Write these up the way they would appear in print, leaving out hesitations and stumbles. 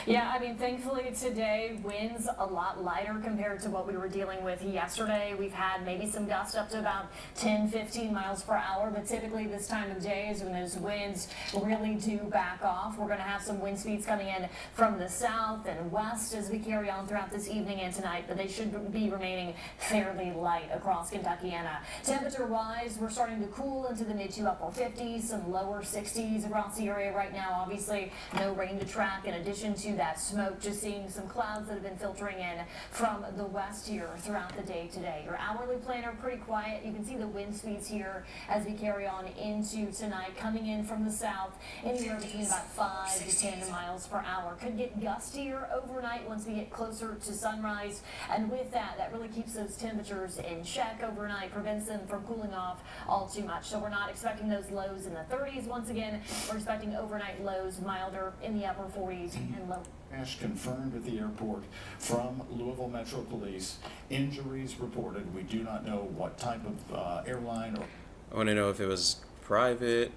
Yeah, I mean, thankfully today winds a lot lighter compared to what we were dealing with yesterday. We've had maybe some gusts up to about 10, 15 miles per hour, but typically this time of day is when those winds really do back off. We're going to have some wind speeds coming in from the south and west as we carry on throughout this evening and tonight, but they should be remaining fairly light across Kentuckiana. Temperature-wise, we're starting to cool into the mid to upper 50s, some lower 60s across the area right now. Obviously, no rain to track in addition to that smoke, just seeing some clouds that have been filtering in from the west here throughout the day today. Your hourly planner pretty quiet. You can see the wind speeds here as we carry on into tonight, coming in from the south anywhere between about 5 to 10 miles per hour. Could get gustier overnight once we get closer to sunrise, and with that, that really keeps those temperatures in check overnight, prevents them from cooling off all too much. So we're not expecting those lows in the 30s. Once again, we're expecting overnight lows milder in the upper 40s and low. Crash confirmed at the airport from Louisville Metro Police. Injuries reported. We do not know what type of airline or. I want to know if it was private,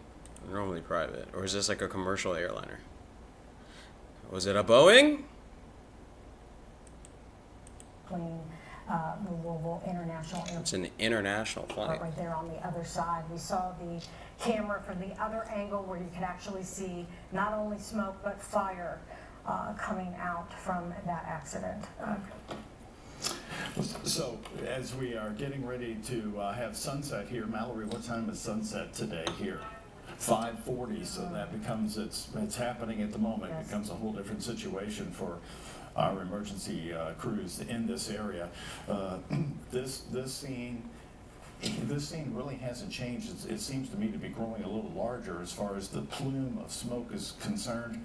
normally private, or is this like a commercial airliner? Was it a Boeing? The Louisville International Airport. It's an international flight. Right there on the other side. We saw the camera from the other angle where you could actually see not only smoke but fire coming out from that accident. So, as we are getting ready to have sunset here, Mallory, what time is sunset today here? 5:40. So that becomes it's happening at the moment. Yes. It becomes a whole different situation for our emergency crews in this area. This scene really hasn't changed. It seems to me to be growing a little larger as far as the plume of smoke is concerned.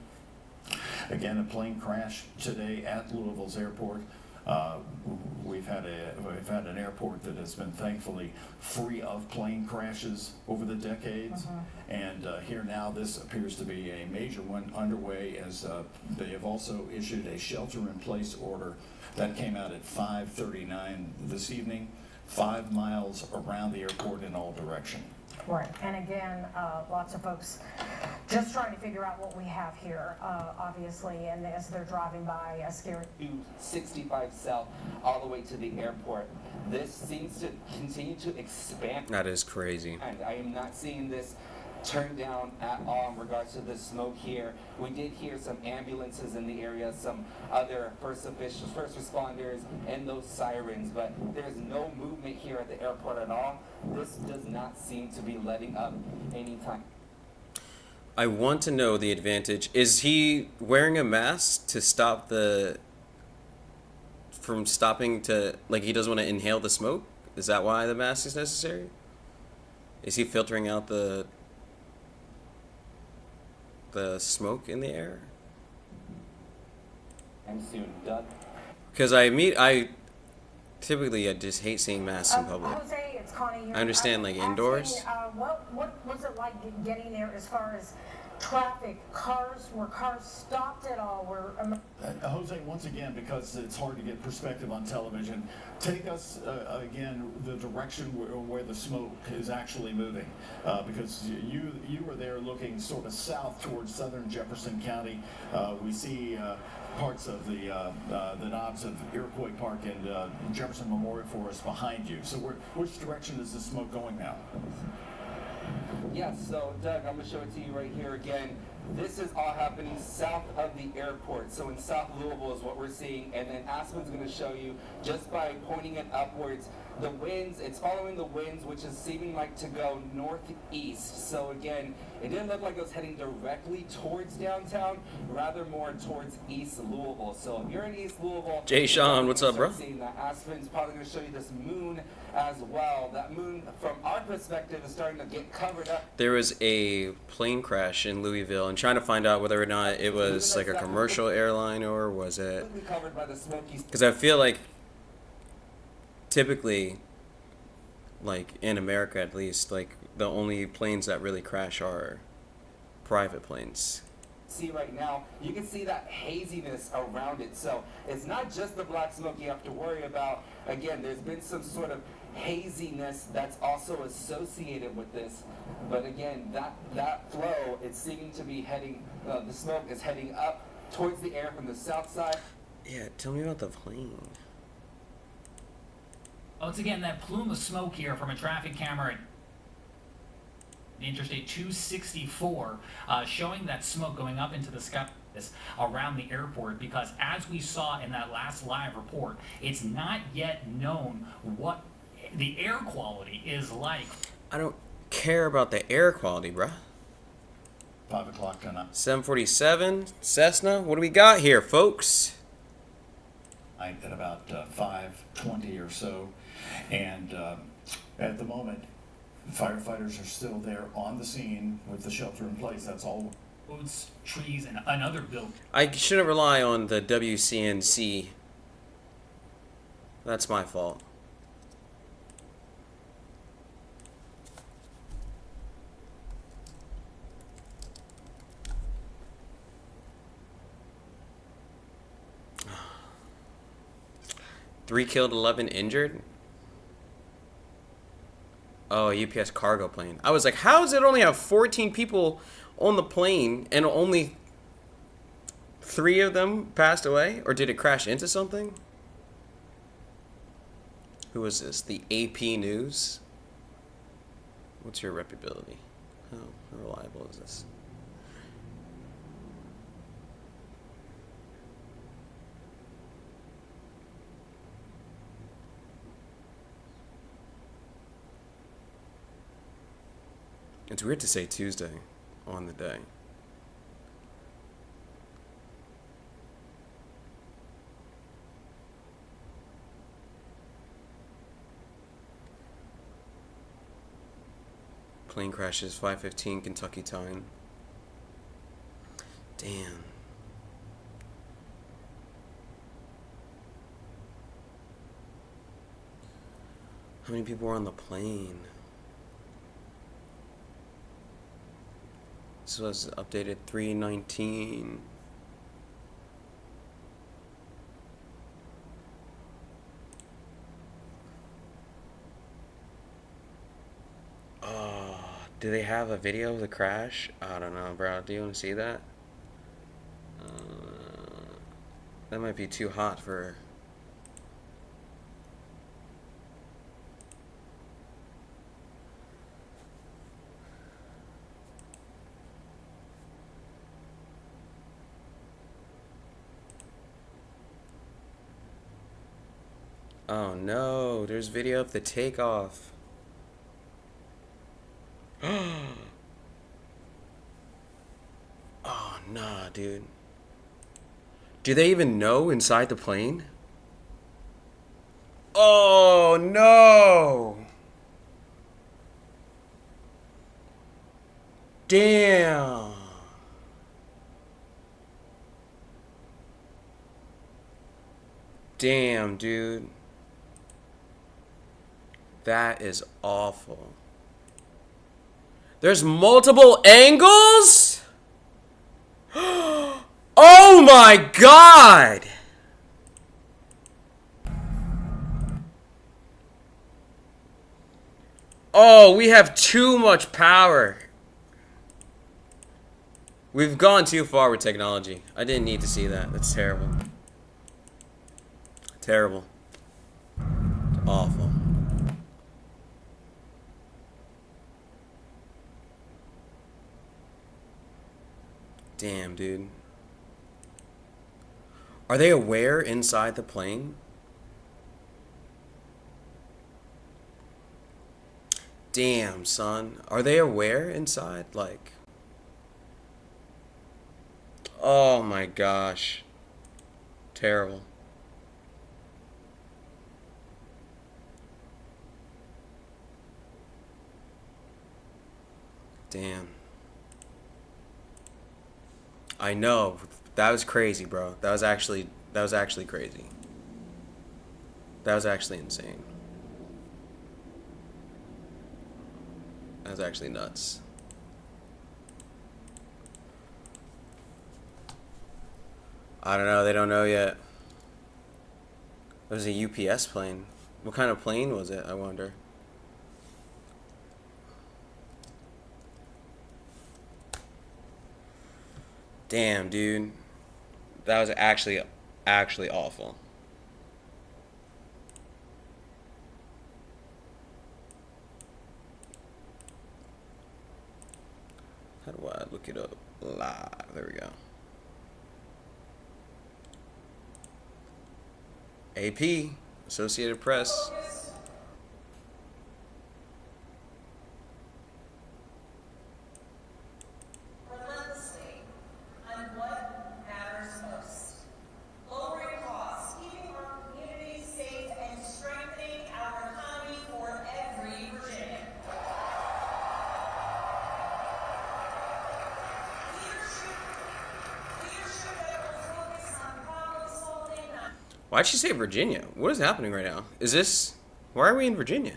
Again, a plane crash today at Louisville's airport. We've had an airport that has been thankfully free of plane crashes over the decades, and here now this appears to be a major one underway, as they have also issued a shelter-in-place order that came out at 5:39 this evening, 5 miles around the airport in all directions. Right, and again, lots of folks just trying to figure out what we have here, obviously, and as they're driving by, a scary. 65 South all the way to the airport. This seems to continue to expand. That is crazy. And I am not seeing this turn down at all in regards to the smoke here. We did hear some ambulances in the area, some other first responders, and those sirens, but there's no movement here at the airport at all. This does not seem to be letting up anytime. I want to know the advantage. Is he wearing a mask to stop from stopping to, like, he doesn't want to inhale the smoke? Is that why the mask is necessary? Is he filtering out the smoke in the air? And soon, Doug. Because I typically just hate seeing masks in public. Jose, it's Connie here. I understand, like, indoors. What was it like getting there as far as traffic? Were cars stopped at all? Jose, once again, because it's hard to get perspective on television, take us again the direction where the smoke is actually moving, because you were there looking sort of south towards southern Jefferson County. We see parts of the knobs of Iroquois Park and Jefferson Memorial Forest behind you. So which direction is the smoke going now? Yes, so Doug, I'm going to show it to you right here again. This is all happening south of the airport. So in South Louisville is what we're seeing, and then Aspen's going to show you just by pointing it upwards. The winds, it's following the winds, which is seeming like to go northeast. So again, it didn't look like it was heading directly towards downtown, rather more towards East Louisville. So if you're in East Louisville, Jay Sean, what's up, bro? Seeing that. Aspen's probably going to show you this moon as well. That moon, from our perspective, is starting to get covered up. There was a plane crash in Louisville, and trying to find out whether or not it was like a commercial airline or was it. Covered by the smoky. Because I feel like typically, like in America at least, like the only planes that really crash are private planes. See right now, you can see that haziness around it. So it's not just the black smoke you have to worry about. Again, there's been some sort of haziness that's also associated with this. But again, that flow, it's seeming to be heading, the smoke is heading up towards the air from the south side. Yeah, tell me about the plane. Once again, that plume of smoke here from a traffic camera at Interstate 264, showing that smoke going up into the sky around the airport, because as we saw in that last live report, it's not yet known what the air quality is like. I don't care about the air quality, bruh. 5 o'clock tonight 747 Cessna. What do we got here, folks? at about 5:20 or so. And at the moment, firefighters are still there on the scene with the shelter in place. That's all. Roads, trees, and another building. I shouldn't rely on the WCNC. That's my fault. Three killed, 11 injured. Oh, UPS cargo plane. I was like, how does it only have 14 people on the plane and only 3 of them passed away? Or did it crash into something? Who is this? The AP News? What's your reputability? How reliable is this? It's weird to say Tuesday on the day. Plane crashes 5:15 Kentucky time. Damn. How many people were on the plane? This was updated 3/19. Do they have a video of the crash? I don't know, bro. Do you want to see that? That might be too hot for... Oh no, there's video of the takeoff. Oh nah, dude. Do they even know inside the plane? Oh no! Damn! Damn, dude. That is awful. There's multiple angles? Oh my god! Oh, we have too much power. We've gone too far with technology. I didn't need to see that. That's terrible. Terrible. It's awful. Damn, dude. Are they aware inside the plane? Damn, son. Are they aware inside? Like... Oh my gosh. Terrible. Damn. I know. That was crazy, bro. That was actually crazy. That was actually insane. That was actually nuts. I don't know. They don't know yet. It was a UPS plane. What kind of plane was it, I wonder? Damn, dude. That was actually awful. How do I look it up live? There we go. AP, Associated Press. Relentlessly on what matters most. Lowering costs, keeping our communities safe, and strengthening our economy for every Virginian. Leadership that will focus on problem solving, not Why'd she say Virginia? What is happening right now? Why are we in Virginia?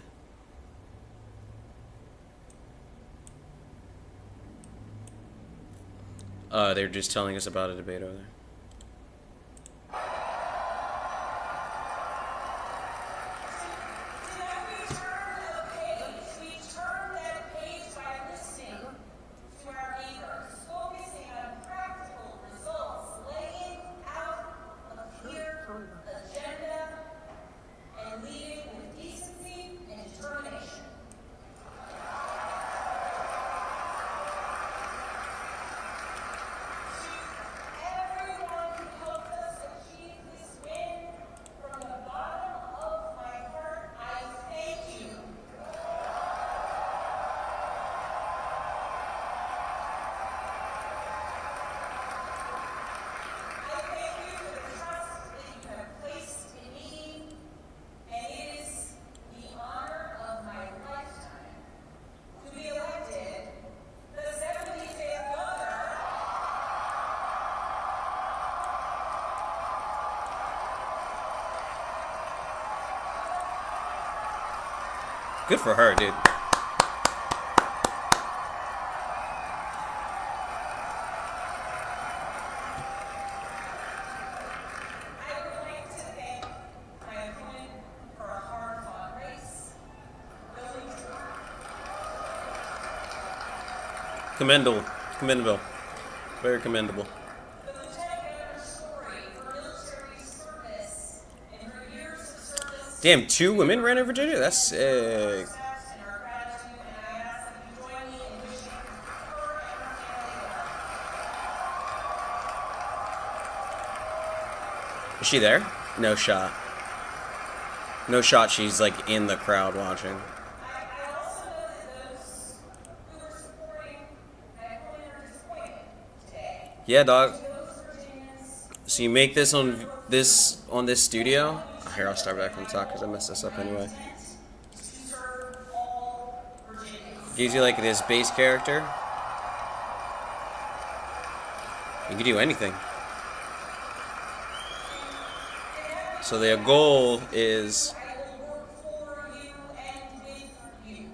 They're just telling us about a debate over there. We turn that page by listening to our neighbors, focusing on practical results, laying out a clear agenda, and leading with decency and determination. To everyone who helped us achieve this win, from the bottom of my heart, I thank you. I thank you for the trust that you have placed in me, and it is the honor of my lifetime to be elected the 75th governor. Good for her, dude. I would like to thank my opponent for a hard-fought race. Commendable. Very commendable. The Lieutenant Governor's story for military service and for years of service. Damn, 2 women ran in Virginia? That's sick. Steps and our gratitude, and I ask that you join me in wishing her and her family well. Is she there? No shot. No shot she's like in the crowd watching. I also know that those who are supporting my opponent are disappointed today. Yeah, dog. Those Virginians So you make this on this studio? Here, I'll start back from the top because I messed this up anyway. to serve all Virginians. Gives you like this base character. You can do anything. So the goal is I will work for you and with you.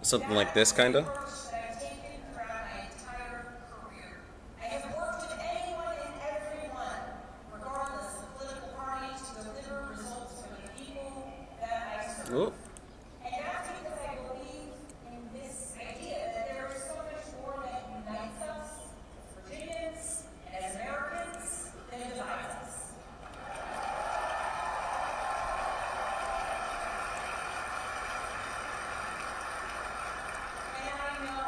something like this, kinda. Approach that I've taken throughout my entire career. I have worked with anyone and everyone, regardless of political party, to deliver results for the people that I serve. Ooh. And that's because I believe in this idea that there is so much more that unites us as Virginians and as Americans than divides us. And I know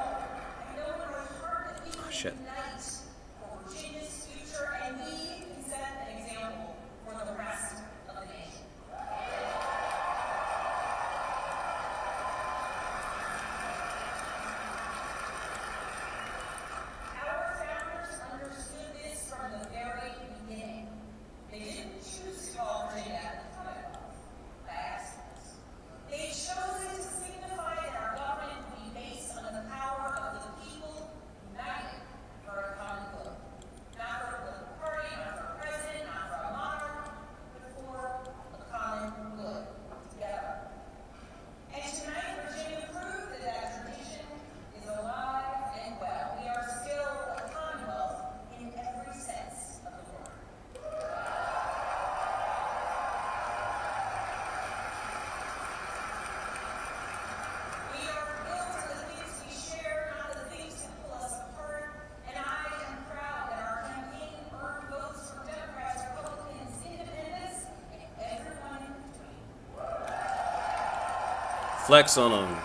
in my heart that we can Shit. unite for Virginia's future, and we can set an example for the rest of the nation. Our founders understood this from the very beginning. They didn't choose to call Virginia the Commonwealth by accident. They chose it to signify that our government would be based on the power of the people united for a common Flex on them.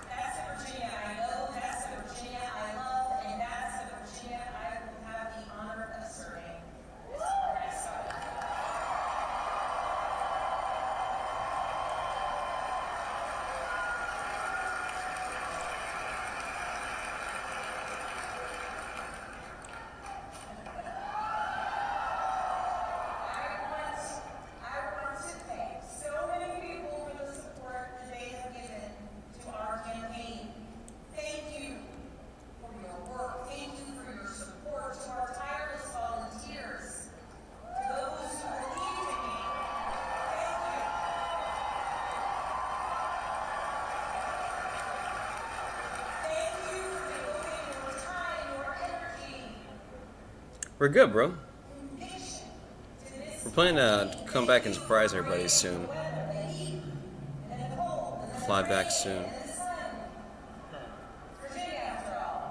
That's the Virginia I know, that's the Virginia I love, and that's the Virginia I will have the honor of serving. Next up. I want to thank so many people for the support that they have given to our campaign. Thank you for your work. Thank you for your support to our tireless volunteers, to those who believe in me. Thank you. Thank you for devoting your time, your energy, We're good, bro. conviction to this We're planning to come back and surprise everybody soon. Fly back soon. Virginia, after all.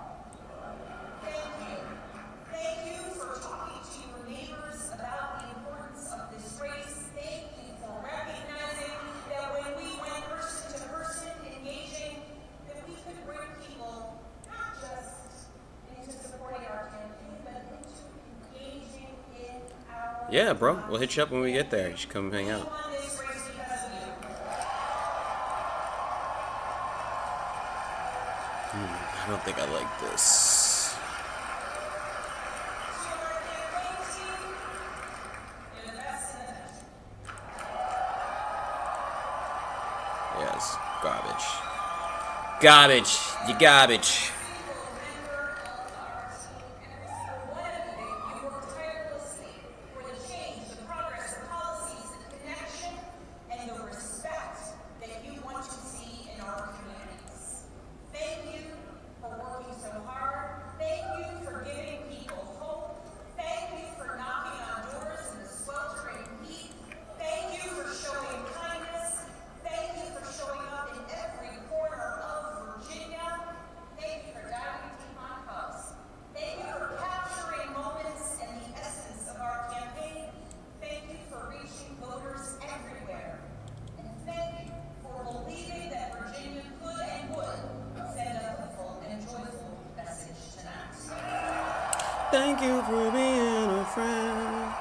Thank you. Thank you for talking to your neighbors about the importance of this race. Thank you for recognizing that when we went person to person engaging, that we could bring people not just into supporting our campaign, but into engaging in our Yeah, bro. We'll hit you up when we get there. You should come hang out. We won this race because of you. I don't think I like this. To our campaign team, you're the best in the country. Yes, garbage. Garbage. You garbage. Single member of our team, every single one of you, you work tirelessly for the change, the progress, the policies, the connection, and the respect that you want to see in our communities. Thank you for working so hard. Thank you for giving people hope. Thank you for knocking on doors in the sweltering heat. Thank you for showing kindness. Thank you for showing up in every corner of Virginia. Thank you for diving deep on cause. Thank you for capturing moments and the essence of our campaign. Thank you for reaching voters everywhere. And thank you for believing that Virginia could and would send a hopeful and joyful message tonight. Thank you for being a friend.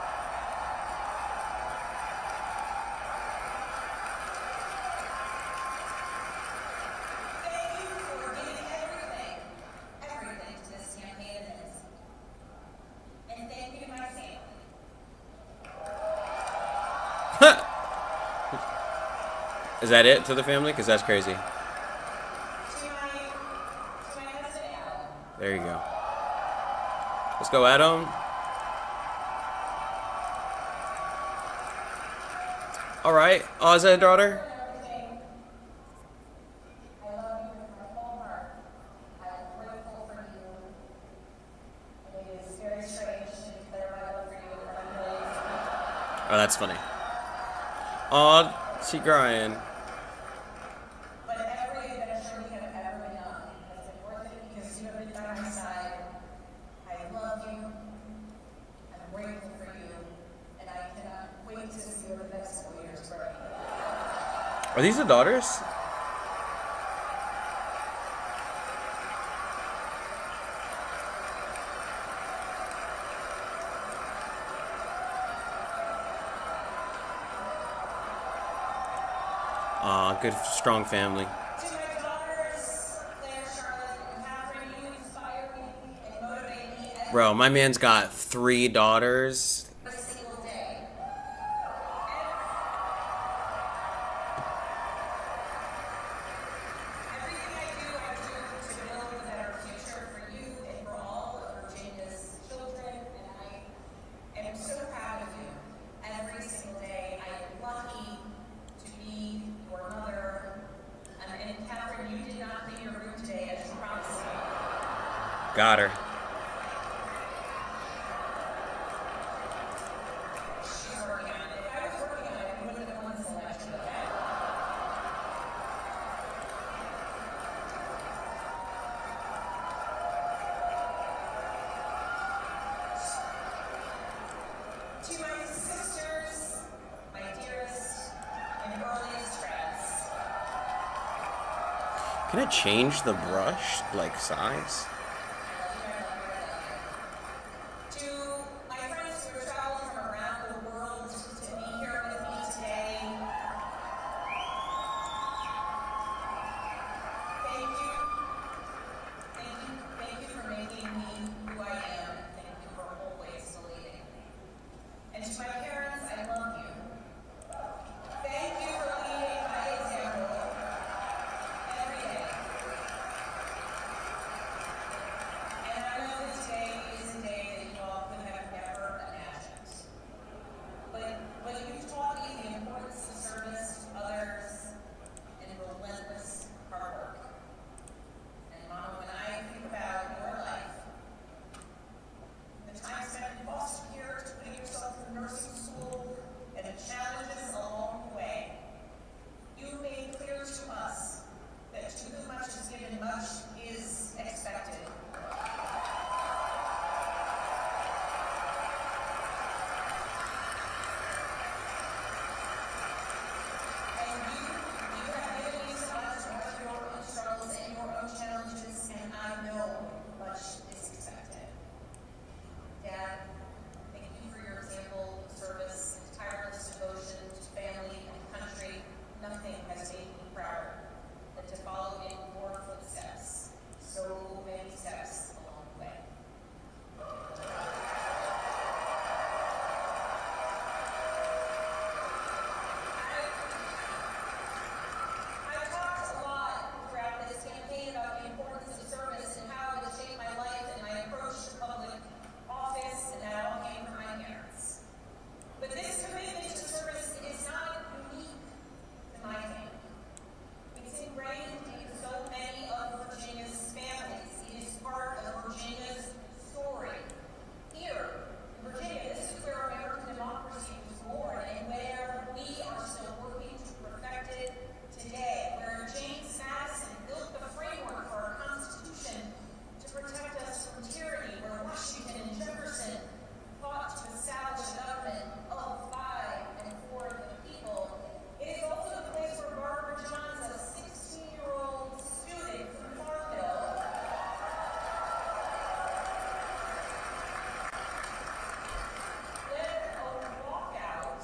Thank you for giving everything to this campaign event. And thank you to my family. Is that it to the family? Because that's crazy. To my husband, Adam. There you go. Let's go, Adam. All right. Oh, is that a daughter? Everything. I love you with my whole heart. I'm grateful for you. It is very strange to declare my love for you in front of millions of people. Oh, that's funny. Oh, she crying. But every adventure we have ever been on has been worth it because you have been by my side. I love you. I'm grateful for you. And I cannot wait to see what the next 4 years bring. Are these the daughters? Aw, good, strong family. To my daughters, Claire, Charlotte, and Catherine, you inspire me and motivate me Bro, my man's got 3 daughters. every single day. Everything I do to build a better future for you and for all of Virginia's children, and I am so proud of you. Every single day, I am lucky to be your mother. And Catherine, you did not leave your room today as you promised me. Got her. She's working on it. If I was working on it, we wouldn't have won this election, okay? To my sisters, my dearest, and Can I change the brush, like, size? To my friends who are traveling from around the world to be here with me today, thank you. Thank you for making me who I am. Thank you for always believing in me. And to my parents, I love you. Thank you for leading by example every day. And I know this day is a day that you all could have never imagined. But you've taught me the importance of service to others and relentless hard work. And Mama, when I think about your life, the time spent in foster care, to putting yourself through nursing school, and the challenges along the way, you made clear to us that to whom much is given, much is expected. And you have given me so much of your own struggles and your own challenges, and I know much is expected. Dad, thank you for your example of service and tireless devotion to family and country. Nothing has made me prouder than to follow in your footsteps. So many steps along the way. I've talked a lot throughout this campaign about the importance of service and how it has shaped my life and my approach to public office, and that all came from my parents. But this commitment to service is not unique to my family. It's ingrained in so many of Virginia's families. It is part of Virginia's story. Here, in Virginia, this is where American democracy was born and where we are still working to perfect it today, where James Madison built the framework for our Constitution to protect us from tyranny, where Washington and Jefferson fought to establish a government of, by, and for the people. It is also the place where Barbara Johns, a 16-year-old student from Farmville, led a walkout of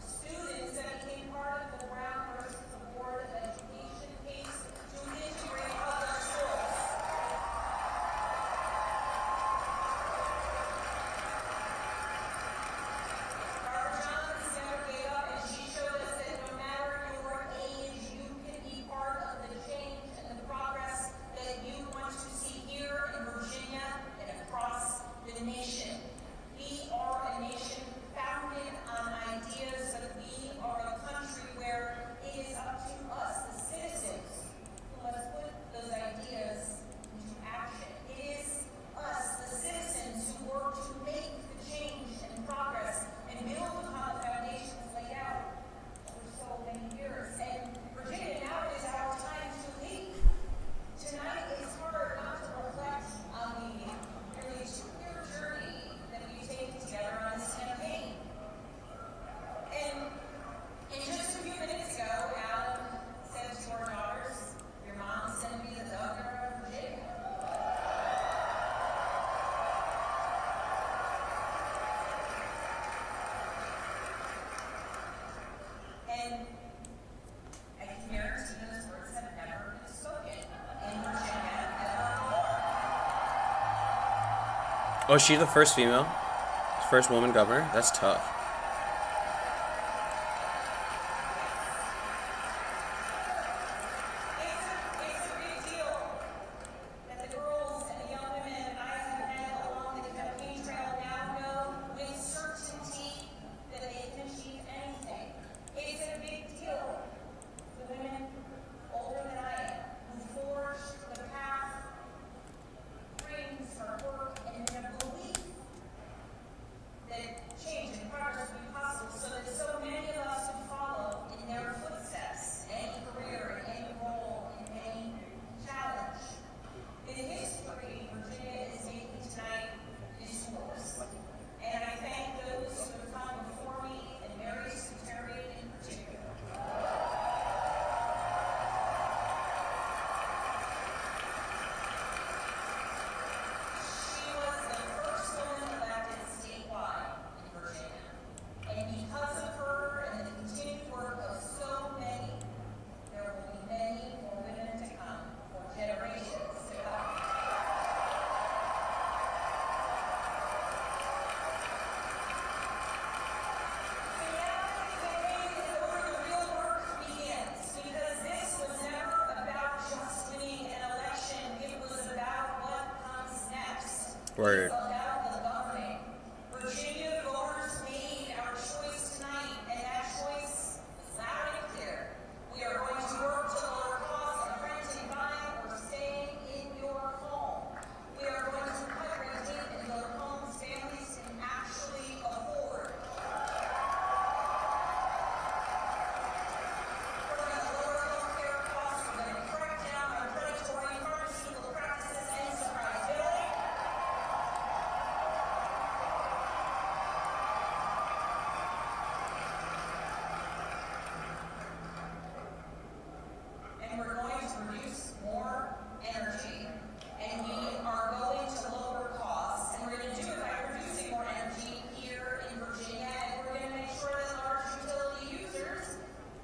students that became part of the Brown versus the Board of Education case to integrate public schools. Barbara Johns never gave up, and she showed us that no matter your age, you can be part of the change and the progress that you want to see here in Virginia and across the nation. We are a nation founded on ideas that we are a country where it is up to us, the citizens, who must put those ideas into action. It is us, the citizens, who work to make the change and progress and build upon the foundations laid out for so many years. And Virginia, now is our time to lead. Tonight, it's hard not to reflect on the nearly 2-year journey that we've taken together on this campaign. And just a few minutes ago, Alan said to our daughters, "Your mom's going to be the governor of Virginia." And I can guarantee those words have never been spoken in Virginia ever before. Oh, is she the first female? First woman governor? That's tough. It's a big deal that the girls and the young women I have met along the campaign trail now know with certainty that they can achieve anything. It's a big deal. The women older than I am who forged the path, dreams, hard work, and a belief that change and progress Word. About the government. Virginia voters made our choice tonight, and that choice is loud and clear. We are going to work to lower costs of renting, buying, or staying in your home. We are going to cut red tape and build homes families can actually afford. We're going to lower healthcare costs. We're going to crack down on predatory pharmaceutical practices and surprise billing. And we're going to produce more energy. And we are going to lower costs. And we're going to do it by producing more energy here in Virginia. And we're going to make sure that large utility users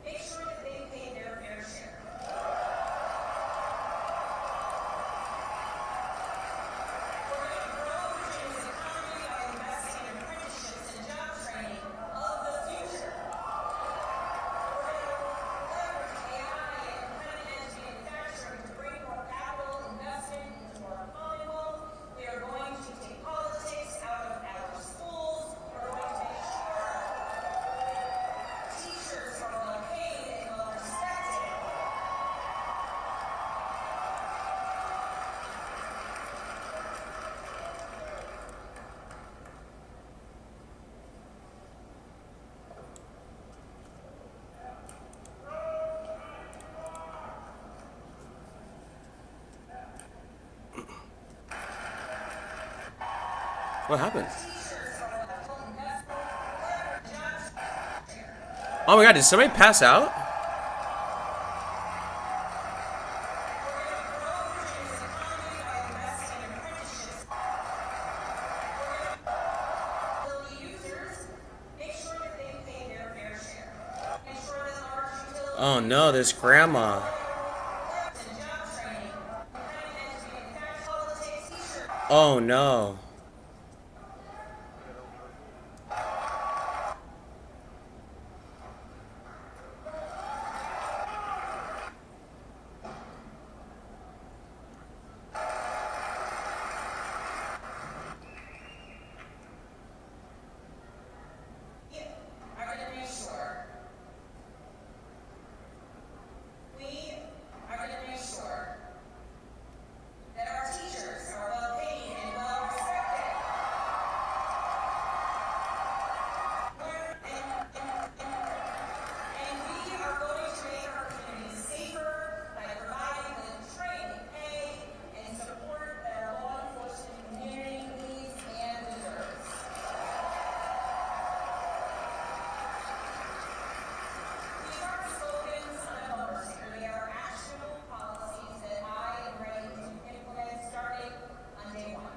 make sure that they pay their fair share. We're going to grow Virginia's economy by investing in apprenticeships and job training of the future. We're going to leverage AI and cutting-edge manufacturing to bring more capital investment into our Commonwealth. We are going to take politics out of our schools. We're going to make sure teachers are well paid and well respected. What happened? Oh my god, did somebody pass out? Users make sure that they pay their fair share. Make sure that large utility Oh no, this grandma. and job training, cutting-edge manufacturing, politics, teachers. Oh no. Are going to make sure. We are going to make sure that our teachers are well paid and well respected. And we are going to make our communities safer by providing the training, pay, and support that our law enforcement community needs and deserves. These aren't slogans on a bumper sticker. They are actionable policies that I am ready to implement starting on day one.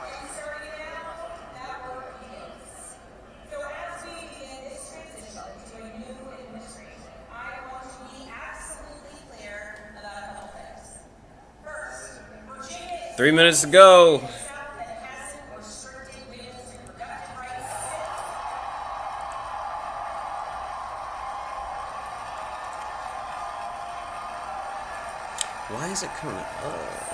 And starting now, that work begins. So as we begin this transition to a new administration, I want to be absolutely clear about a couple things. First, Virginia is 3 minutes to go. a South that hasn't restricted women's reproductive rights since. Why is it coming up? Oh.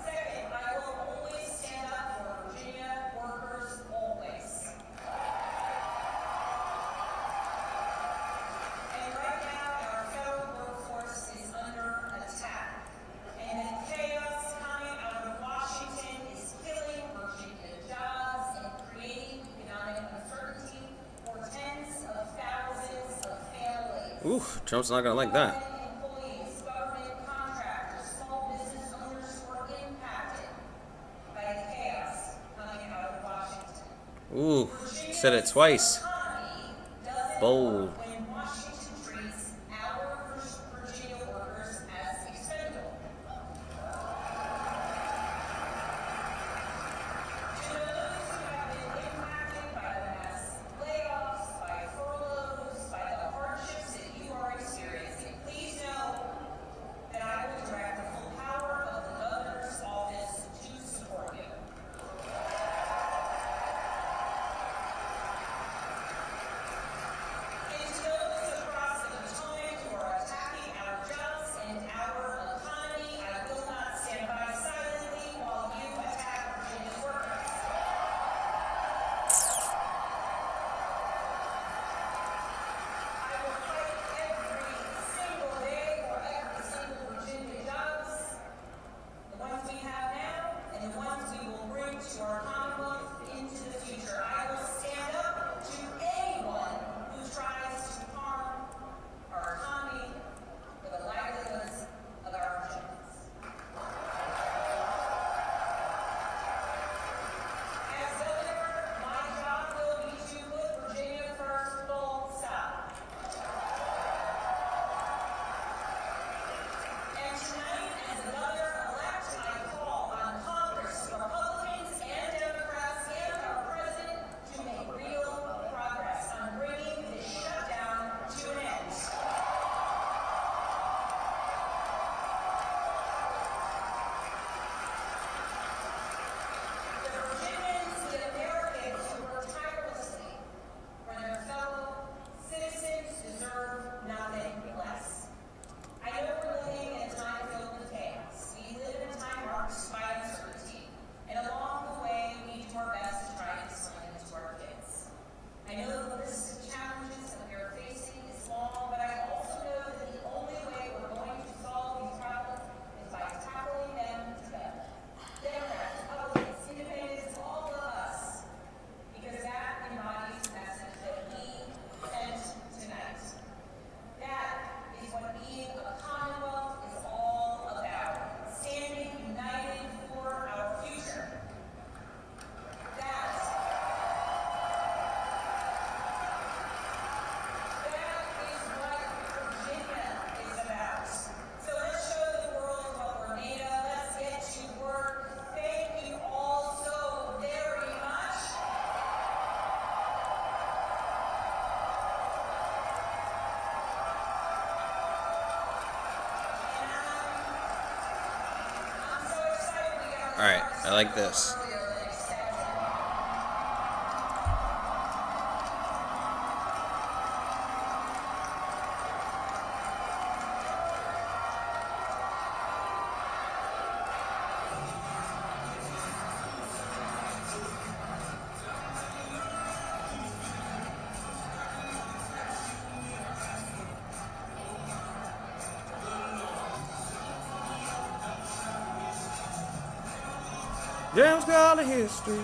Second, I will always stand up for Virginia workers always. And right now, our federal workforce is under attack. And the chaos coming out of Washington is killing Virginia jobs and creating economic uncertainty for tens of thousands of families. Ooh, Trump's not gonna like that. Government employees, government contractors, small business owners were impacted by the chaos coming out of Washington. Ooh, said it twice. Economy doesn't Bold. work when Washington treats our Virginia workers as expendable. to our Commonwealth into the future. I will stand up to anyone who tries to harm our economy or the livelihoods of our Virginians. As Governor, my job will be to put Virginia first, full stop. And tonight, as the governor-elect, I call on Congress, Republicans and Democrats, and our president to make real progress on bringing this shutdown to an end. The Virginians, the Americans who work tirelessly for their fellow citizens deserve nothing less. I know we're living in a time filled with chaos. We live in a time marked by uncertainty, and along the way, we do our best to try to explain it to our kids. I know the list of challenges that we are facing is long, but I also know that the only way we're going to solve these problems is by tackling them together. Democrats, Republicans, Independents, all of us, because that embodies the message that we sent tonight. That is what being a Commonwealth is all about. Standing united for our future. That is what Virginia is about. So let's show the world what we're made of. Let's get to work. Thank you all so very much. And I'm so excited we got All right, I like this. earlier than expected. Damn scholar history.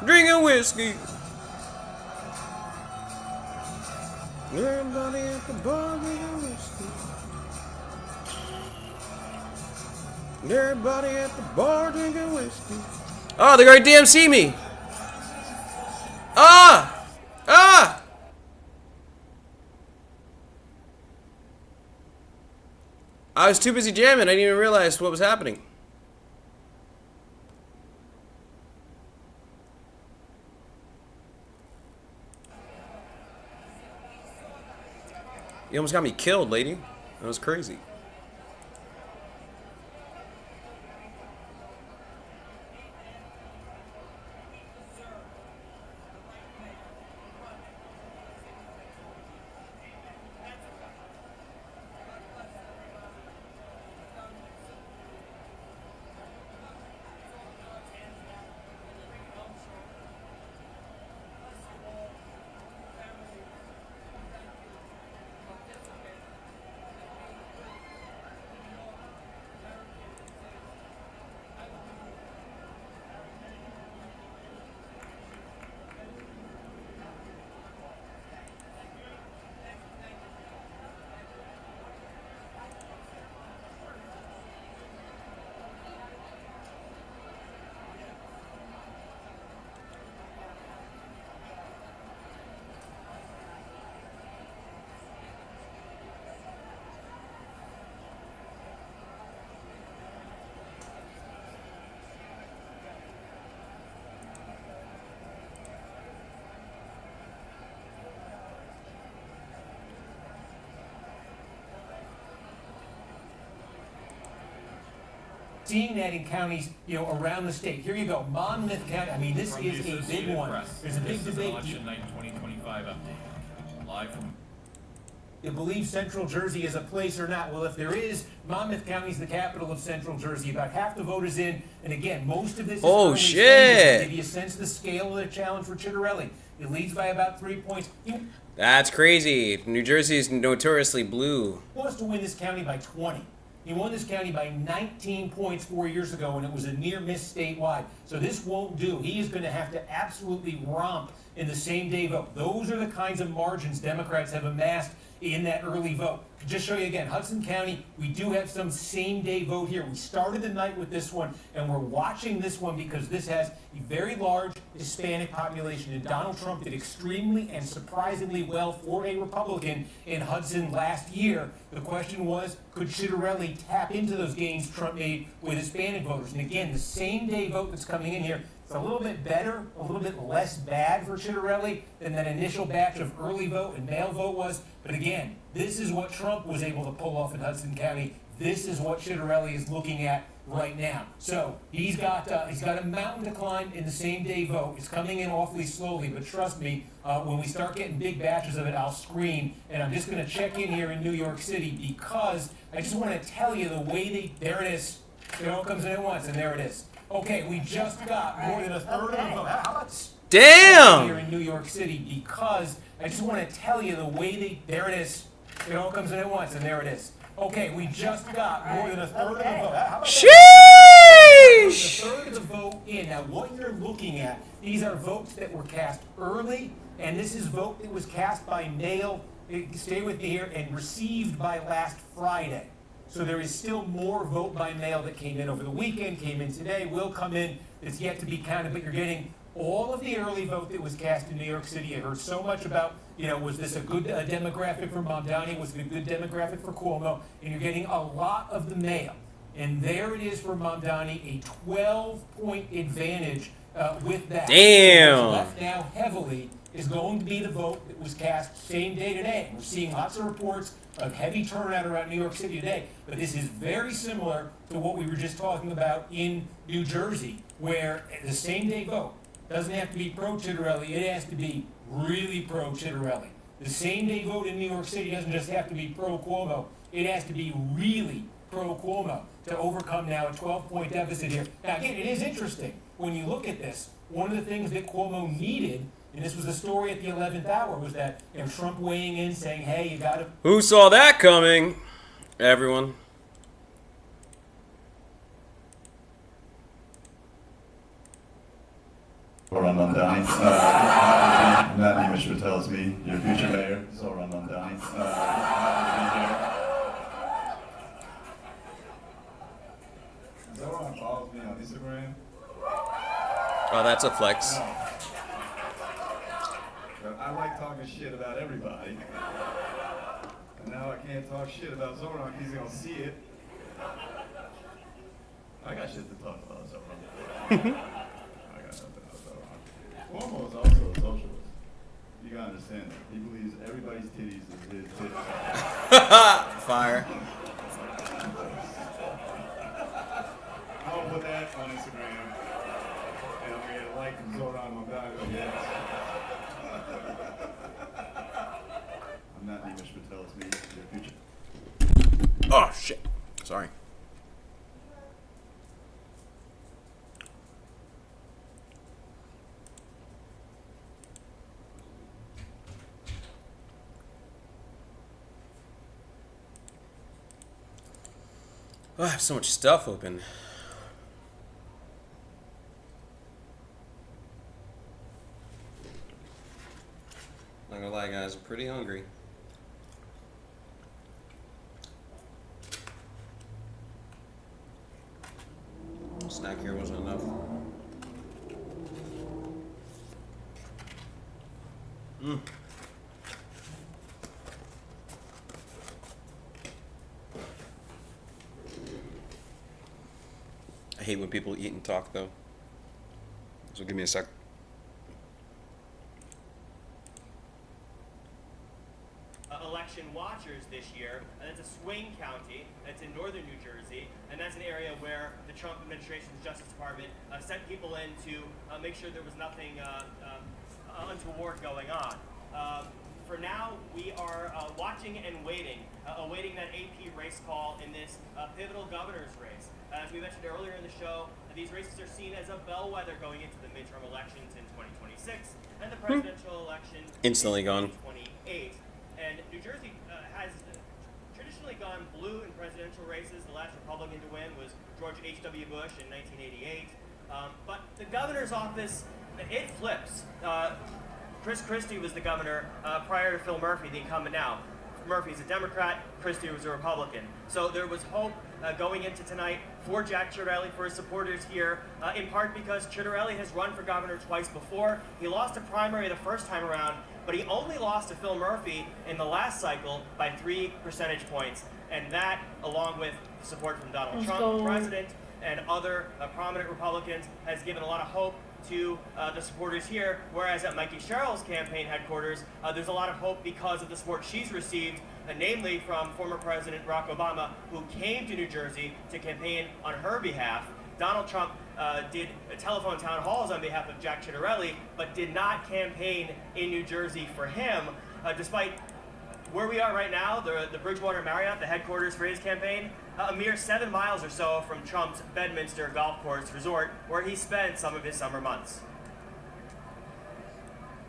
Drinking whiskey. Everybody at the bar drinking whiskey. Everybody at the bar drinking whiskey. Oh, they're gonna DMC me. Ah! Ah! I was too busy jamming. I didn't even realize what was happening. You almost got me killed, lady. That was crazy. Seeing that in counties, around the state. Here you go, Monmouth County. I mean, this From is the a big Associated one. Press. There's a big This is debate. Election night 2025 update. Live from You believe Central Jersey is a place or not? Well, if there is, Monmouth County is the capital of Central Jersey. About half the voters in, and again, most of this is Oh, early shit. stages. To give you a sense of the scale of the challenge for Chickarelli. It leads by about 3 points. He That's crazy. New Jersey is notoriously blue. wants to win this county by 20. He won this county by 19 points 4 years ago, and it was a near miss statewide. So this won't do. He is going to have to absolutely romp in the same day vote. Those are the kinds of margins Democrats have amassed in that early vote. To just show you again, Hudson County, we do have some same day vote here. We started the night with this one, and we're watching this one because this has a very large Hispanic population, and Donald Trump did extremely and surprisingly well for a Republican in Hudson last year. The question was, could Citarelli tap into those gains Trump made with Hispanic voters? And again, the same day vote that's coming in here, it's a little bit better, a little bit less bad for Citarelli than that initial batch of early vote and mail vote was. But again, this is what Trump was able to pull off in Hudson County. This is what Citarelli is looking at right now. So he's got a mountain to climb in the same day vote. It's coming in awfully slowly, but trust me, when we start getting big batches of it, I'll scream. And I'm just going to check in here in New York City because I just want to tell you the way there it is. It all comes in at once, and there it is. Okay, we just got more than a third of the vote. How about Damn! here in New York City because I just want to tell you the way there it is. It all comes in at once, and there it is. Okay, we just got more than a third of the vote. How about Sheesh! a third of the vote in. Now, what you're looking at, these are votes that were cast early, and this is vote that was cast by mail, stay with me here, and received by last Friday. So there is still more vote by mail that came in over the weekend, came in today, will come in. It's yet to be counted, but you're getting all of the early vote that was cast in New York City. I heard so much about, was this a good demographic for Mamdani? Was it a good demographic for Cuomo? And you're getting a lot of the mail. And there it is for Mamdani, a 12-point advantage with that. Damn. What's left now heavily is going to be the vote that was cast same day today. We're seeing lots of reports of heavy turnout around New York City today, but this is very similar to what we were just talking about in New Jersey, where the same day vote doesn't have to be pro-Citarelli, it has to be really pro-Citarelli. The same day vote in New York City doesn't just have to be pro-Cuomo, it has to be really pro-Cuomo to overcome now a 12-point deficit here. Now again, it is interesting when you look at this. One of the things that Cuomo needed, and this was the story at the 11th hour, was that Trump weighing in saying, hey, you got to... Who saw that coming? Everyone. Zoran Mamdani. That name is tells me your future mayor, Zoran Mamdani. Zoran follows me on Instagram. Oh, that's a flex. But I like talking shit about everybody. And now I can't talk shit about Zoran because he's gonna see it. I got shit to talk about Zoran. Cuomo is also a socialist. You gotta understand that. He believes everybody's titties is his titties. Fire. I'll put that on Instagram. And I'm gonna get a like from Zoran Mamdani. Yes. I'm not Nima Patel, it's me, your future. Oh, shit. Sorry. Oh, I have so much stuff open. Not gonna lie, guys, I'm pretty hungry. Snack here wasn't enough. I hate when people eat and talk, though. So give me a sec. Election watchers this year, and it's a swing county. It's in northern New Jersey, and that's an area where the Trump administration's Justice Department sent people in to make sure there was nothing untoward going on. For now, we are watching and waiting, awaiting that AP race call in this pivotal governor's race. As we mentioned earlier in the show, these races are seen as a bellwether going into the midterm elections in 2026 and the presidential election Instantly in gone. 2028. And New Jersey has traditionally gone blue in presidential races. The last Republican to win was George H.W. Bush in 1988. But the governor's office, it flips. Chris Christie was the governor prior to Phil Murphy, the incumbent now. Murphy's a Democrat, Christie was a Republican. So there was hope going into tonight for Jack Ciattarelli, for his supporters here, in part because Ciattarelli has run for governor twice before. He lost a primary the first time around, but he only lost to Phil Murphy in the last cycle by 3 percentage points. And that, along with support from Donald Trump, the president, and other prominent Republicans, has given a lot of hope to the supporters here, whereas at Mikey Sherrill's campaign headquarters, there's a lot of hope because of the support she's received, namely from former President Barack Obama, who came to New Jersey to campaign on her behalf. Donald Trump did telephone town halls on behalf of Jack Ciattarelli, but did not campaign in New Jersey for him, despite where we are right now, the Bridgewater Marriott, the headquarters for his campaign, a mere 7 miles or so from Trump's Bedminster Golf Course Resort, where he spent some of his summer months.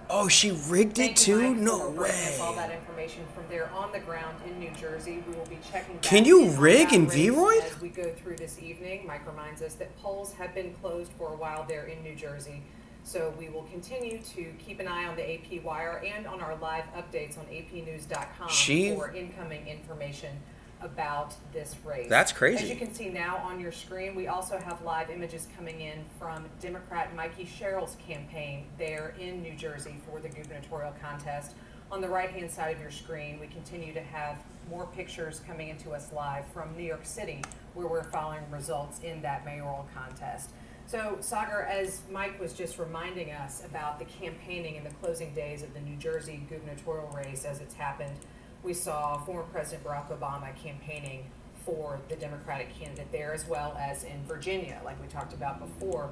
Oh, she rigged it Thank you, too? Mike, No for bringing us all way. that information from there on the ground in New Jersey. We will be checking. Can back you in on rig that in race Vroyd? as we go through this evening? Mike reminds us that polls have been closed for a while there in New Jersey. So we will continue to keep an eye on the AP Wire and on our live updates on apnews.com for incoming information about this race. That's crazy. As you can see now on your screen, we also have live images coming in from Democrat Mikey Sherrill's campaign there in New Jersey for the gubernatorial contest. On the right-hand side of your screen, we continue to have more pictures coming into us live from New York City, where we're following results in that mayoral contest. So, Sagar, as Mike was just reminding us about the campaigning in the closing days of the New Jersey gubernatorial race as it's happened, we saw former President Barack Obama campaigning for the Democratic candidate there, as well as in Virginia, like we talked about before.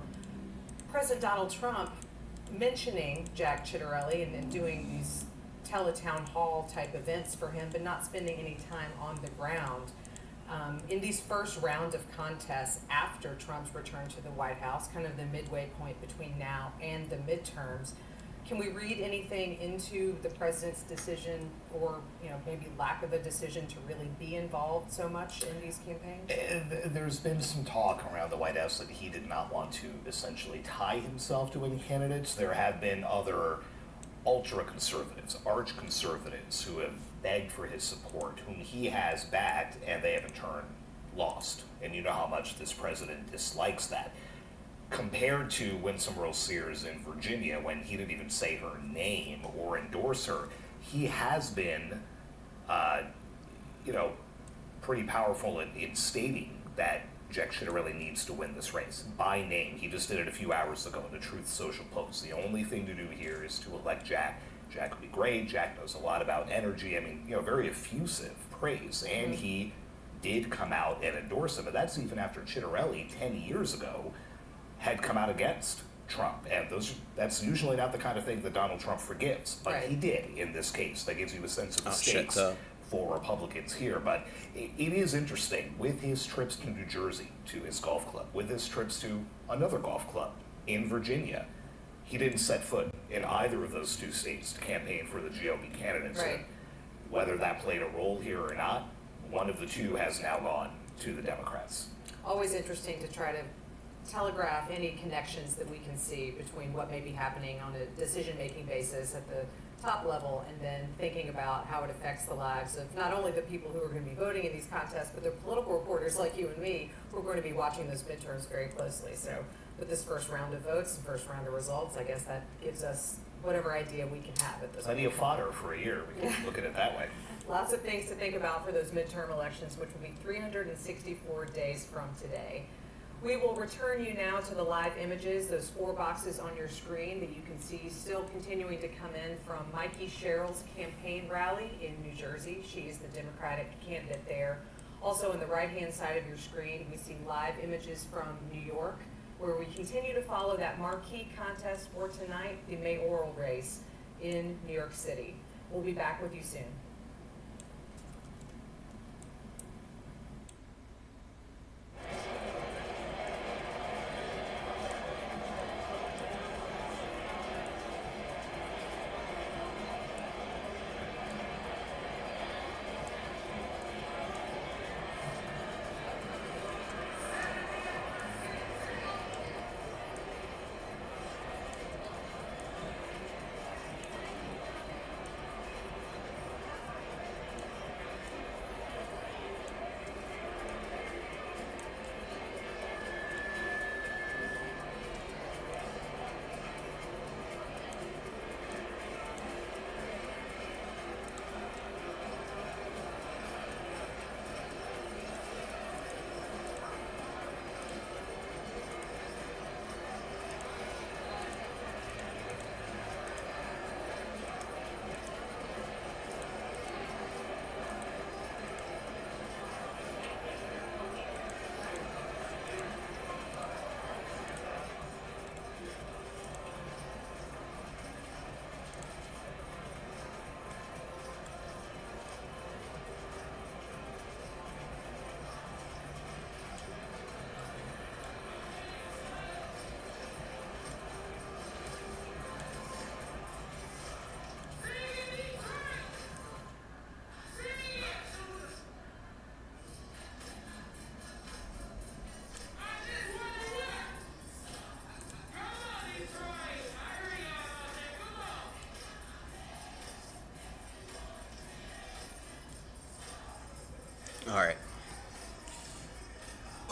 President Donald Trump mentioning Jack Ciattarelli and doing these teletown hall type events for him, but not spending any time on the ground. In these first round of contests after Trump's return to the White House, kind of the midway point between now and the midterms, can we read anything into the president's decision, or maybe lack of a decision, to really be involved so much in these campaigns? There's been some talk around the White House that he did not want to essentially tie himself to any candidates. There have been other ultra-conservatives, arch-conservatives, who have begged for his support, whom he has backed, and they have in turn lost. And you know how much this president dislikes that. Compared to Winsome Rose Sears in Virginia, when he didn't even say her name or endorse her, he has been, pretty powerful in stating that Jack Ciattarelli needs to win this race by name. He just did it a few hours ago in a Truth Social post. The only thing to do here is to elect Jack. Jack would be great. Jack knows a lot about energy. I mean, very effusive praise. And he did come out and endorse him. But that's even after Ciattarelli, 10 years ago, had come out against Trump. And that's usually not the kind of thing that Donald Trump forgives. But he did in this case. That gives you a sense of the stakes for Republicans here. But it is interesting, with his trips to New Jersey, to his golf club, with his trips to another golf club in Virginia, he didn't set foot in either of those two states to campaign for the GOP candidates. Right. And whether that played a role here or not, one of the two has now gone to the Democrats. Always interesting to try to telegraph any connections that we can see between what may be happening on a decision-making basis at the top level, and then thinking about how it affects the lives of not only the people who are going to be voting in these contests, but the political reporters like you and me who are going to be watching those midterms very closely. So with this first round of votes and first round of results, I guess that gives us whatever idea we can have at this point. Plenty of fodder for a year. We can look at it that way. Lots of things to think about for those midterm elections, which will be 364 days from today. We will return you now to the live images, those 4 boxes on your screen that you can see still continuing to come in from Mikey Sherrill's campaign rally in New Jersey. She is the Democratic candidate there. Also on the right-hand side of your screen, we see live images from New York, where we continue to follow that marquee contest for tonight, the mayoral race in New York City. We'll be back with you soon.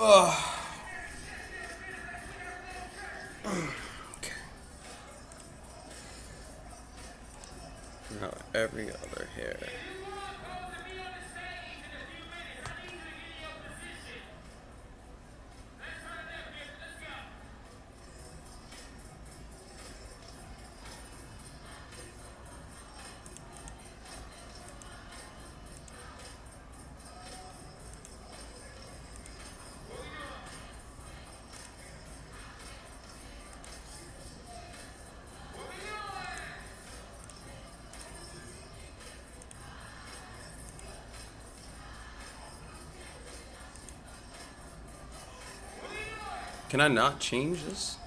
Ugh. Okay. Now every other hair. Can I not change this?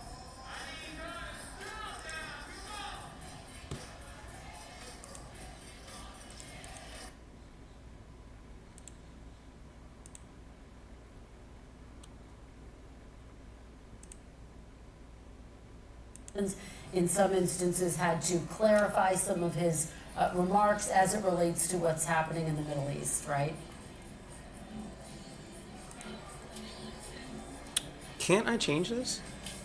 In some instances had to clarify some of his remarks as it relates to what's happening in the Middle East, right? Can't I change this?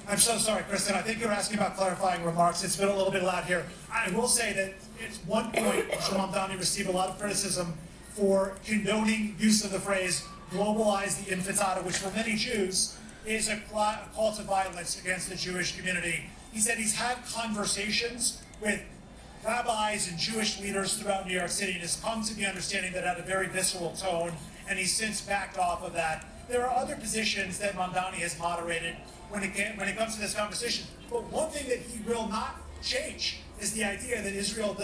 I'm so sorry, Kristen. I think you're asking about clarifying remarks. It's been a little bit loud here. I will say that at one point, Mr. Mamdani received a lot of criticism for condoning use of the phrase globalize the intifada, which for many Jews is a call to violence against the Jewish community. He said he's had conversations with rabbis and Jewish leaders throughout New York City and has come to the understanding that had a very visceral tone, and he's since backed off of that. There are other positions that Mamdani has moderated when it comes to this conversation. But one thing that he will not change is the idea that Israel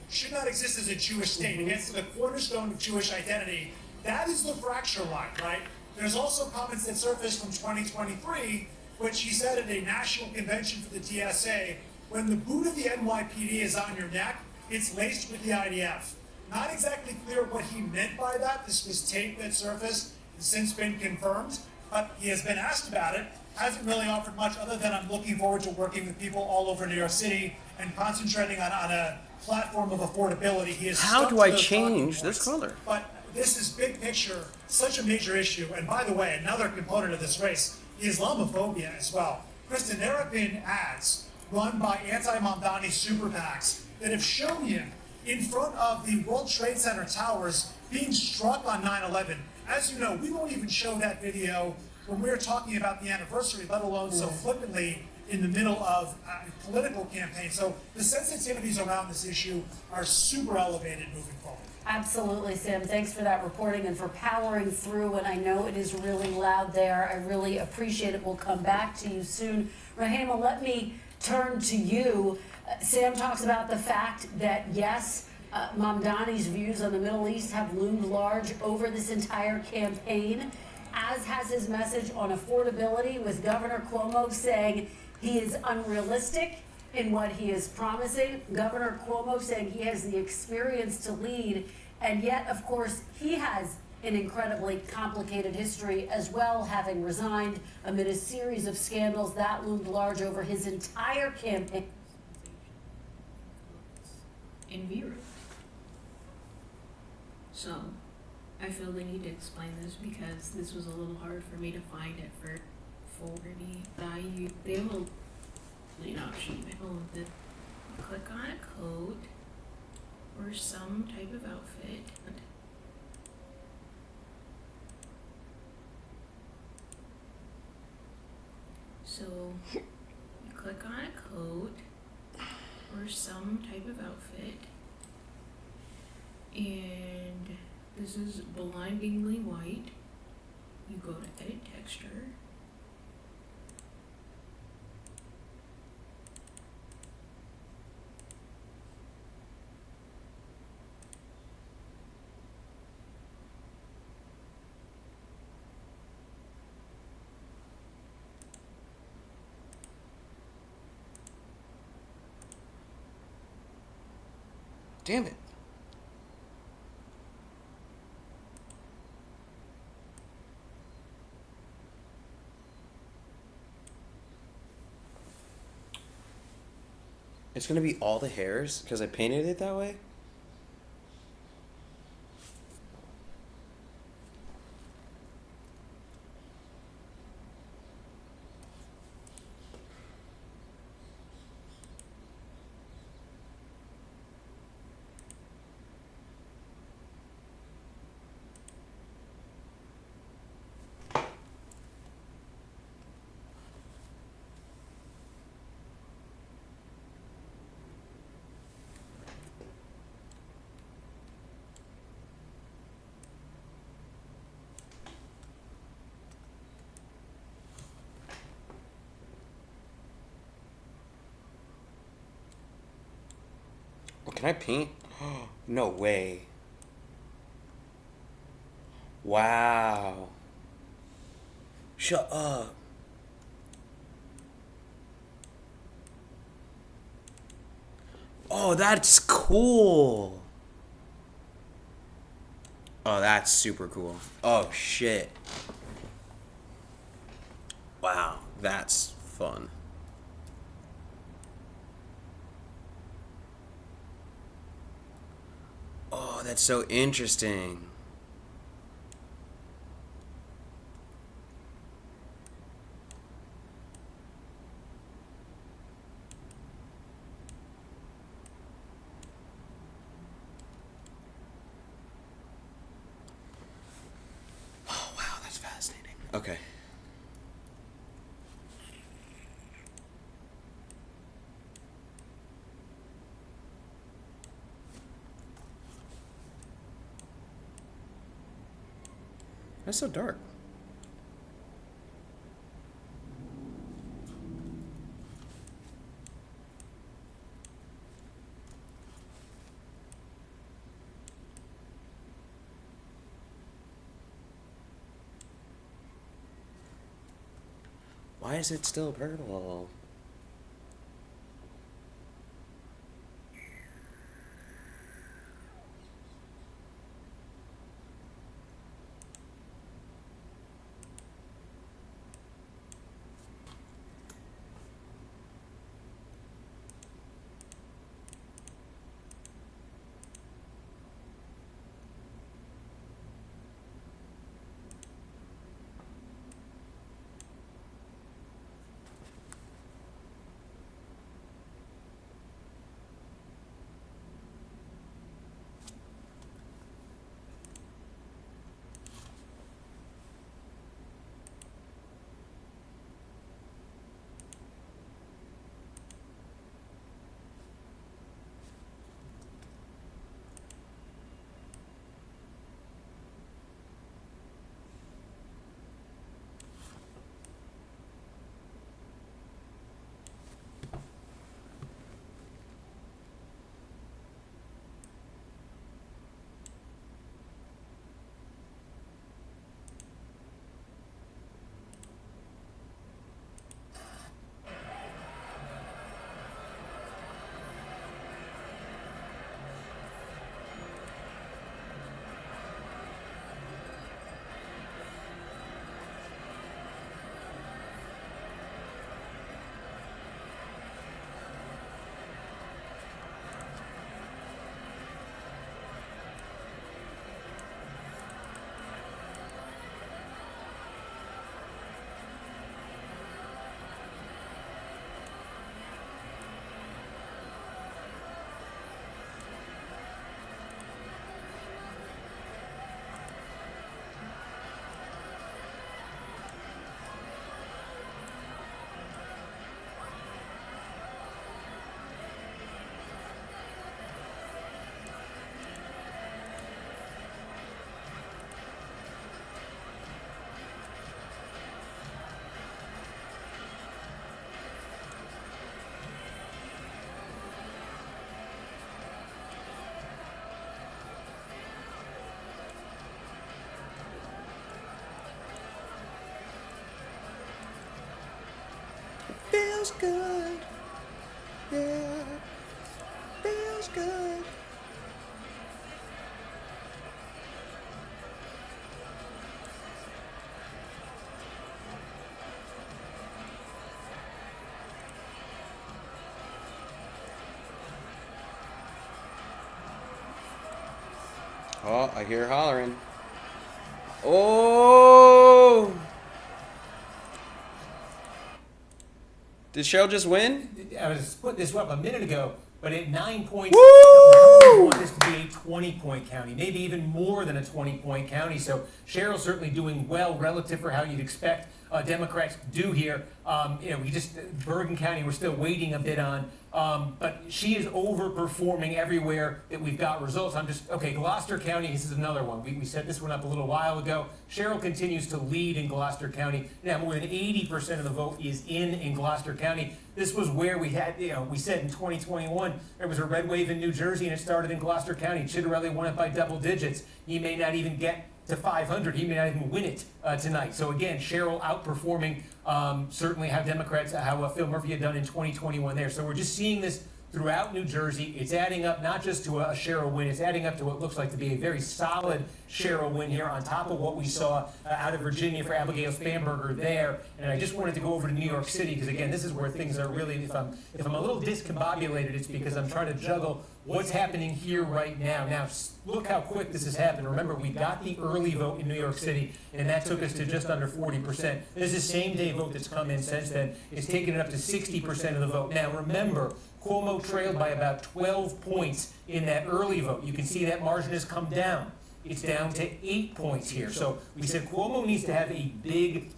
should not exist as a Jewish state. Against the cornerstone of Jewish identity, that is the fracture line, right? There's also comments that surfaced from 2023, which he said at a national convention for the TSA, when the boot of the NYPD is on your neck, it's laced with the IDF. Not exactly clear what he meant by that. This was tape that surfaced, has since been confirmed, but he has been asked about it. Hasn't really offered much other than I'm looking forward to working with people all over New York City and concentrating on a platform of affordability. He is How do I change this color? But this is big picture, such a major issue. And by the way, another component of this race, Islamophobia as well. Kristen, there have been ads run by anti-Mamdani super PACs that have shown him in front of the World Trade Center towers being struck on 9/11. As you know, we won't even show that video when we're talking about the anniversary, let alone so flippantly in the middle of a political campaign. So the sensitivities around this issue are super elevated moving forward. Absolutely, Sam. Thanks for that reporting and for powering through. And I know it is really loud there. I really appreciate it. We'll come back to you soon. Rahema, let me turn to you. Sam talks about the fact that, yes, Mamdani's views on the Middle East have loomed large over this entire campaign, as has his message on affordability, with Governor Cuomo saying he is unrealistic in what he is promising. Governor Cuomo saying he has the experience to lead, and yet, of course, he has an incredibly complicated history as well, having resigned amid a series of scandals that loomed large over his entire campaign. In Vrid. So, I feel the need to explain this because this was a little hard for me to find it for any value. They will lead option. They will click on a coat or some type of outfit. So you click on a coat or some type of outfit, and this is blindingly white. You go to edit texture. Damn it. It's gonna be all the hairs because I painted it that way? Can I paint? No way. Wow. Shut up. Oh, that's cool. Oh, that's super cool. Oh, shit. Wow, that's fun. Oh, that's so interesting. Oh, wow, that's fascinating. Okay. That's so dark. Why is it still purple? Feels good. Yeah. Feels good. Oh, I hear hollering. Oh! Did Cheryl just win? I was putting this up a minute ago, but at 9 points. Woo! I want this to be a 20-point county, maybe even more than a 20-point county. So Cheryl's certainly doing well relative for how you'd expect Democrats to do here. Bergen County, we're still waiting a bit on. But she is overperforming everywhere that we've got results. Gloucester County, this is another one. We set this one up a little while ago. Cheryl continues to lead in Gloucester County. Now, more than 80% of the vote is in Gloucester County. This was where we had, we said in 2021, there was a red wave in New Jersey and it started in Gloucester County. Chitterelli won it by double digits. He may not even get to 500. He may not even win it tonight. So again, Cheryl outperforming certainly how Phil Murphy had done in 2021 there. So we're just seeing this throughout New Jersey. It's adding up not just to a Cheryl win, it's adding up to what looks like to be a very solid Cheryl win here on top of what we saw out of Virginia for Abigail Spanberger there. And I just wanted to go over to New York City because again, this is where things are really, if I'm a little discombobulated, it's because I'm trying to juggle what's happening here right now. Now, look how quick this has happened. Remember, we got the early vote in New York City, and that took us to just under 40%. There's a same-day vote that's come in since then. It's taken it up to 60% of the vote. Now, remember, Cuomo trailed by about 12 points in that early vote. You can see that margin has come down. It's down to 8 points here. So we said Cuomo needs to have a big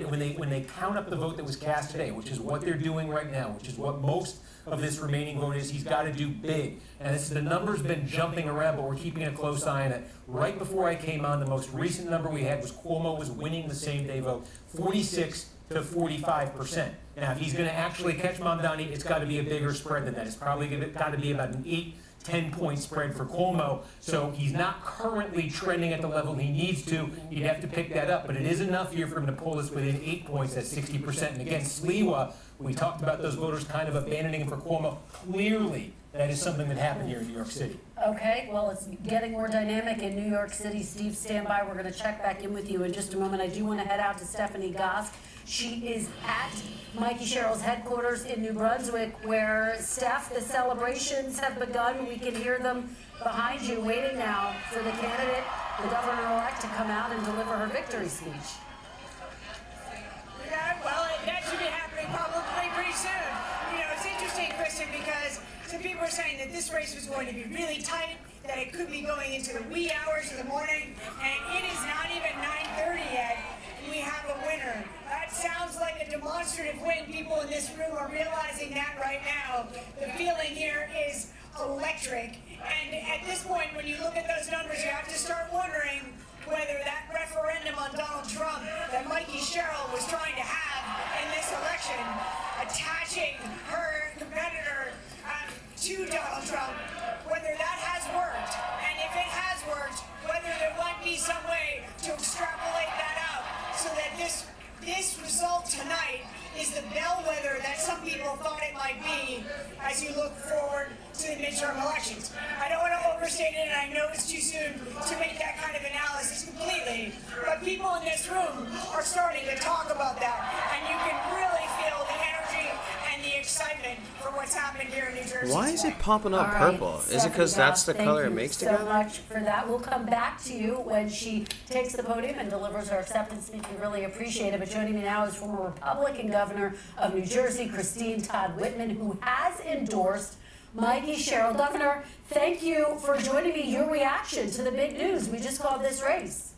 when they count up the vote that was cast today, which is what they're doing right now, which is what most of this remaining vote is. He's got to do big. And the number's been jumping around, but we're keeping a close eye on it. Right before I came on, the most recent number we had was Cuomo was winning the same day vote, 46 to 45%. Now, if he's going to actually catch Mamdani, it's got to be a bigger spread than that. It's probably got to be about an 8-10-point spread for Cuomo. So he's not currently trending at the level he needs to. He'd have to pick that up, but it is enough here for him to pull us within 8 points at 60%. And again, Sliwa, we talked about those voters kind of abandoning him for Cuomo. Clearly, that is something that happened here in New York City. Okay, well, it's getting more dynamic in New York City. Steve, stand by. We're going to check back in with you in just a moment. I do want to head out to Stephanie Gosk. She is at Mikey Sherrill's headquarters in New Brunswick, where, Steph, the celebrations have begun. We can hear them behind you, waiting now for the candidate, the governor-elect, to come out and deliver her victory speech. Yeah, well, that should be happening probably pretty soon. It's interesting, Kristen, because some people are saying that this race was going to be really tight, that it could be going into the wee hours of the morning, and it is not even 9:30 yet, and we have a winner. That sounds like a demonstrative win. People in this room are realizing that right now. The feeling here is electric, and at this point, when you look at those numbers, you have to start wondering whether that referendum on Donald Trump that Mikey Sherrill was trying to have in this election, attaching her competitor to Donald Trump, whether that has worked, and if it has worked, whether there might be some way to extrapolate that out so that this result tonight is the bellwether that some people thought it might be as you look forward to the midterm elections. I don't want to overstate it, and I know it's too soon to make that kind of analysis completely, but people in this room are starting to talk about that, and you can really feel the energy and the excitement for what's happened here in New Jersey. Why is it popping up purple? Is it because that's the color it makes together? Thank you so much for that. We'll come back to you when she takes the podium and delivers her acceptance speech. We really appreciate it. But joining me now is former Republican governor of New Jersey, Christine Todd Whitman, who has endorsed Mikey Sherrill. Governor, thank you for joining me. Your reaction to the big news we just called this race.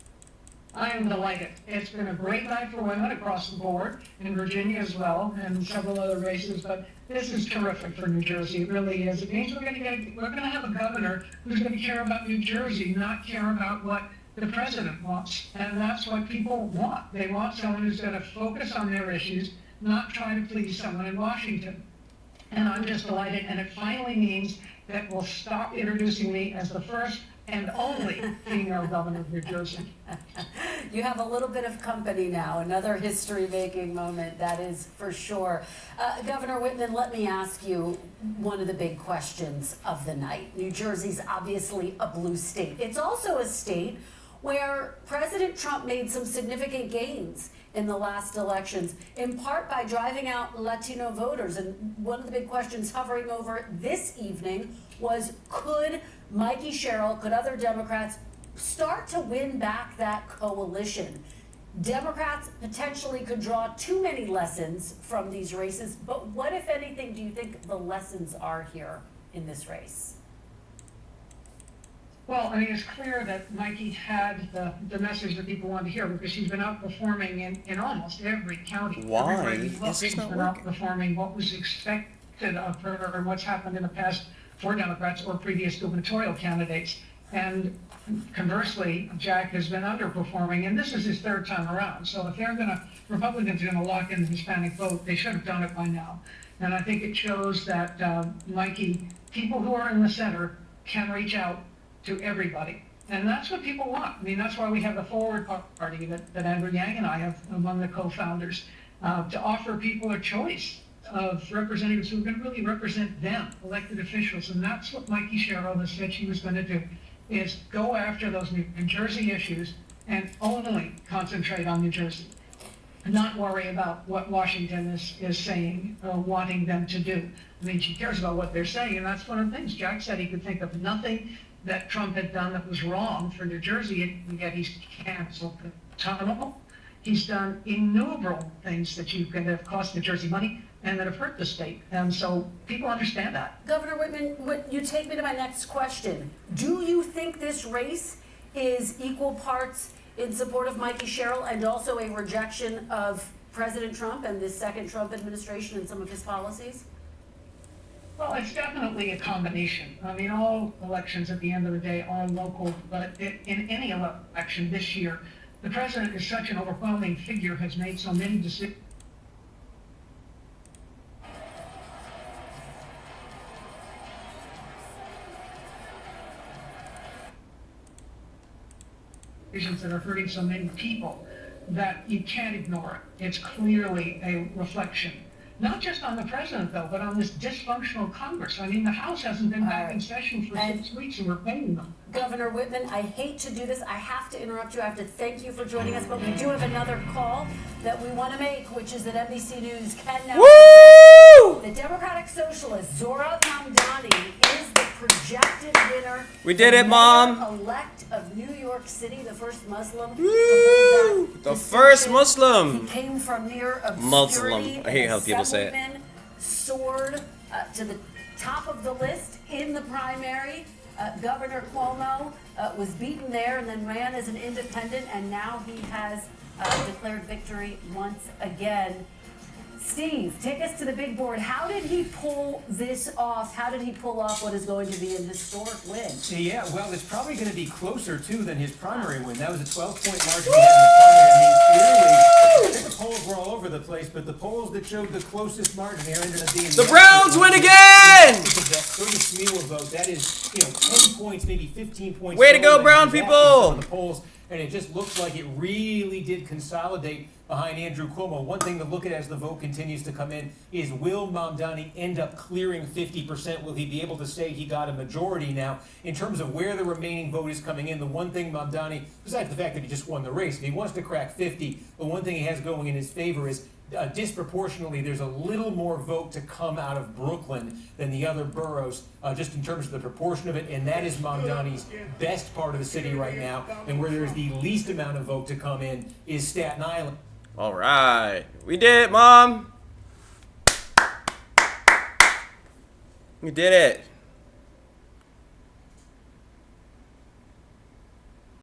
I am delighted. It's been a great night for women across the board, in Virginia as well, and several other races, but this is terrific for New Jersey. It really is. It means we're going to have a governor who's going to care about New Jersey, not care about what the president wants. And that's what people want. They want someone who's going to focus on their issues, not try to please someone in Washington. And I'm just delighted, and it finally means that we'll stop introducing me as the first and only female governor of New Jersey. You have a little bit of company now, another history-making moment, that is for sure. Governor Whitman, let me ask you one of the big questions of the night. New Jersey's obviously a blue state. It's also a state where President Trump made some significant gains in the last elections, in part by driving out Latino voters. And one of the big questions hovering over this evening was, could Mikey Sherrill, could other Democrats start to win back that coalition? Democrats potentially could draw too many lessons from these races, but what, if anything, do you think the lessons are here in this race? Well, I mean, it's clear that Mikey had the message that people wanted to hear because she's been outperforming in almost every county. Why Everywhere you look, is this she's not been working? outperforming what was expected of her and what's happened in the past for Democrats or previous gubernatorial candidates. And conversely, Jack has been underperforming, and this is his third time around. So if Republicans are gonna lock in the Hispanic vote, they should have done it by now. And I think it shows that Mikey, people who are in the center can reach out to everybody. And that's what people want. I mean, that's why we have the Forward Party that Andrew Yang and I have among the co-founders, to offer people a choice of representatives who are going to really represent them, elected officials. And that's what Mikey Sherrill has said she was going to do, is go after those New Jersey issues and only concentrate on New Jersey. Not worry about what Washington is saying or wanting them to do. I mean, she cares about what they're saying, and that's one of the things. Jack said he could think of nothing that Trump had done that was wrong for New Jersey, and yet he's canceled the tunnel. He's done innumerable things that have cost New Jersey money and that have hurt the state. And so people understand that. Governor Whitman, you take me to my next question. Do you think this race is equal parts in support of Mikey Sherrill and also a rejection of President Trump and the second Trump administration and some of his policies? Well, it's definitely a combination. I mean, all elections at the end of the day are local, but in any election this year, the president is such an overwhelming figure, has made so many decisions that are hurting so many people that you can't ignore it. It's clearly a reflection. Not just on the president, though, but on this dysfunctional Congress. I mean, the House hasn't been back in session for 6 weeks, and we're paying them. Governor Whitman, I hate to do this. I have to interrupt you. I have to thank you for joining us, but we do have another call that we want to make, which is that NBC News can now present the Democratic Socialist Zora Mamdani is the projected winner. We did it, Mom. Elect of New York City, the first Muslim. The first Muslim. He came from near obscurity. Muslim. I hate how people say it. Assemblyman soared to the top of the list in the primary. Governor Cuomo was beaten there and then ran as an independent, and now he has declared victory once again. Steve, take us to the big board. How did he pull this off? How did he pull off what is going to be an historic win? Yeah, well, it's probably going to be closer, too, than his primary win. That was a 12-point margin he had in the primary. I mean, clearly, I think the polls were all over the place, but the polls that showed the closest margin there ended up being... The Browns win again! That Curtis Smeal vote, that is, 10 points, maybe 15 points. Way to go, Brown people! The polls, and it just looks like it really did consolidate behind Andrew Cuomo. One thing to look at as the vote continues to come in is, will Mamdani end up clearing 50%? Will he be able to say he got a majority now? In terms of where the remaining vote is coming in, the one thing Mamdani, besides the fact that he just won the race, if he wants to crack 50, the one thing he has going in his favor is disproportionately, there's a little more vote to come out of Brooklyn than the other boroughs, just in terms of the proportion of it, and that is Mamdani's best part of the city right now. And where there's the least amount of vote to come in is Staten Island. All right. We did it, Mom. We did it.